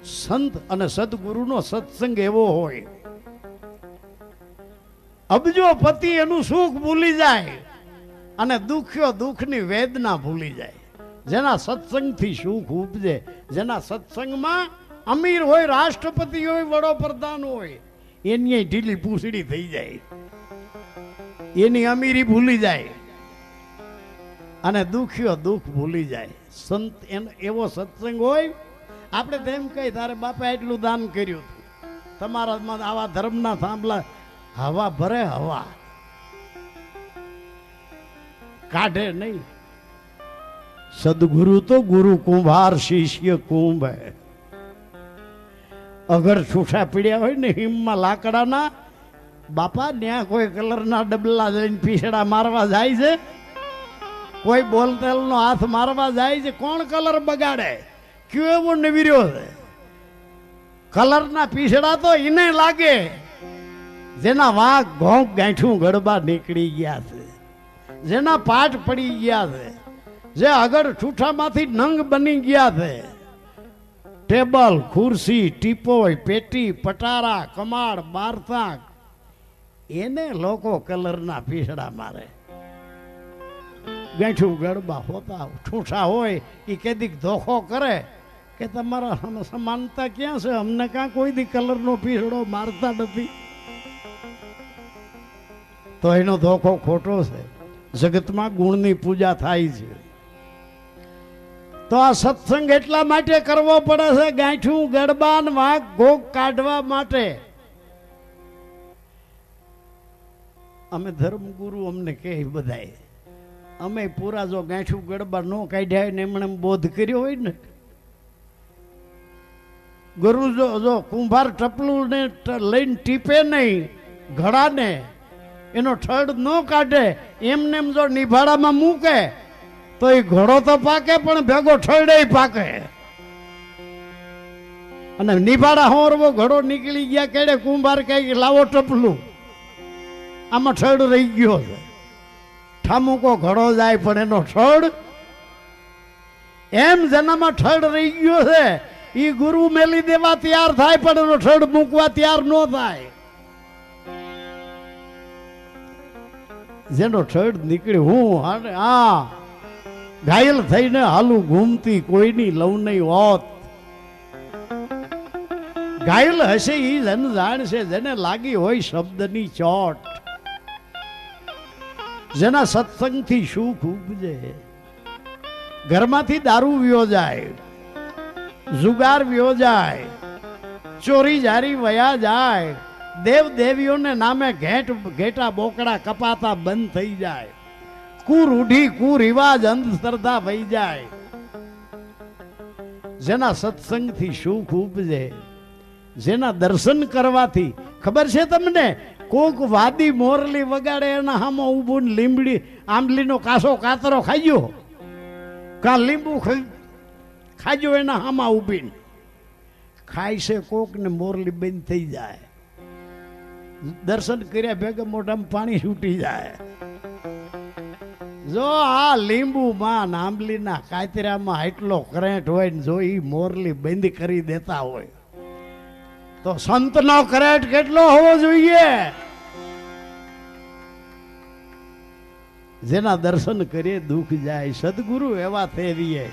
સંત અને સદગુરુનો સત્સંગ એવો હોય, અબજો પતિ એનું સુખ ભૂલી જાય અને દુખ્યો દુઃખની વેદના ભૂલી જાય. જેના સત્સંગથી સુખ ઉપજે, જેના સત્સંગમાં અમીર હોય, રાષ્ટ્રપતિ હોય, વડોપ્રધાન હોય, એની ઢીલી પૂંછડી થઈ જાય, એની અમીરી ભૂલી જાય અને દુખ્યો દુઃખ ભૂલી જાય. સંત એવો સત્સંગ હોય. આપણે તેમ કહી તારે બાપા એટલું દાન કર્યું, તમારામાં આવા ધર્મના થાંભલા હવા ભરે, હવા કાઢે નહીં. સદગુરુ તો ગુરુ કુંભાર, શિષ્ય કુંભ હે. અગર છૂટા પીડ્યા હોય ને હિમમાં લાકડાના, બાપા ત્યાં કોઈ કલરના ડબલા જઈને પીસડા મારવા જાય છે, કોઈ બોલતેલનો હાથ મારવા જાય છે. કોણ કલર બગાડે? કયો એવો નવીર્યો છે? કલરના પીસડા તો એને લાગે જેના વાંક ઘોંક ગાંઠું ગડબા નીકળી ગયા છે, જેના પાઠ પડી ગયા છે, જે આગળ છૂઠામાંથી નંગ બની ગયા છે. ટેબલ, ખુરશી, ટીપોય, પેટી, પટારા, કમાડ, બારથા, એને લોકો કલરના પીસડા મારે. ગાંઠું ગડબા હોતા ઠૂઠા હોય એ કેદીક ધોખો કરે કે તમારા સમાનતા ક્યાં છે, અમને કાં કોઈ દી કલરનો પીસડો મારતા નથી. તો એનો ધોખો ખોટો છે. જગતમાં ગુણની પૂજા થાય છે. તો આ સત્સંગ એટલા માટે કરવો પડે છે, ગાંઠું ગડબાન વાંક ગોગ કાઢવા માટે. અમે ધર્મગુરુ અમને કહે બધાય, અમે પૂરા જો ગાંઠું ગડબા ન કાઢ્યા હોય ને એમણે બોધ કર્યો હોય ને, ગુરુ જો કુંભાર ટપલું ને લઈને ટીપે નહીં ઘડાને, એનો ઠડ ન કાઢે, એમને એમ જો નિભાડામાં મૂકે તો એ ઘોડો તો પાકે પણ ભેગો ઠડે પાકે. અને નિભાડા હોરવો ઘોડો નીકળી ગયા કેડે કુંભાર કઈ લાવો ટપલું, આમાં ઠડ રહી ગયો છે. ઠામુકો ઘડો જાય પણ એનો ઠડ, એમ જેનામાં ઠડ રહી ગયો છે એ ગુરુ મેલી દેવા તૈયાર થાય પણ એનો ઠડ મૂકવા તૈયાર ન થાય. જેનો ઠડ નીકળી હું હા ઘાયલ થઈને હાલું ઘૂમતી કોઈની લવ નહીં હોત. ઘાયલ હશે એ જન જાણશે જેને લાગી હોય શબ્દની ચોટ, જેના સત્સંગથી સુખ ઉપજે. ઘરમાંથી દારૂ વ્યો જાય, જુગાર વ્યો જાય, ચોરી જારી વયા જાય, દેવ દેવીઓને નામે ઘેટા બોકડા કપાતા બંધ થઈ જાય, કુરૂઢી કુરિવાજ અંધશ્રદ્ધા વહી જાય. જેના સત્સંગથી સુખ ઉપજે, જેના દર્શન કરવાથી ખબર છે તમને, કોક વાદી મોરલી વગાડે એના હામો ઊભું લીંબડી આંબલીનો કાસો કાતરો ખાજો, કા લીંબુ ખાજો એના હામા ઊભીને ખાય છે કોક ને મોરલી બંધ થઈ જાય. દર્શન કર્યા ભેગા મોઢામાં પાણી છૂટી જાય. જો આ લીંબુમાં આંબલીના કાતરામાં એટલો કરંટ હોય ને જો એ મોરલી બંધ કરી દેતા હોય તો સંતનો કરંટ કેટલો હોવો જોઈએ? જેના દર્શન કરીએ દુઃખ જાય. સદગુરુ એવા થઈ રહીએ.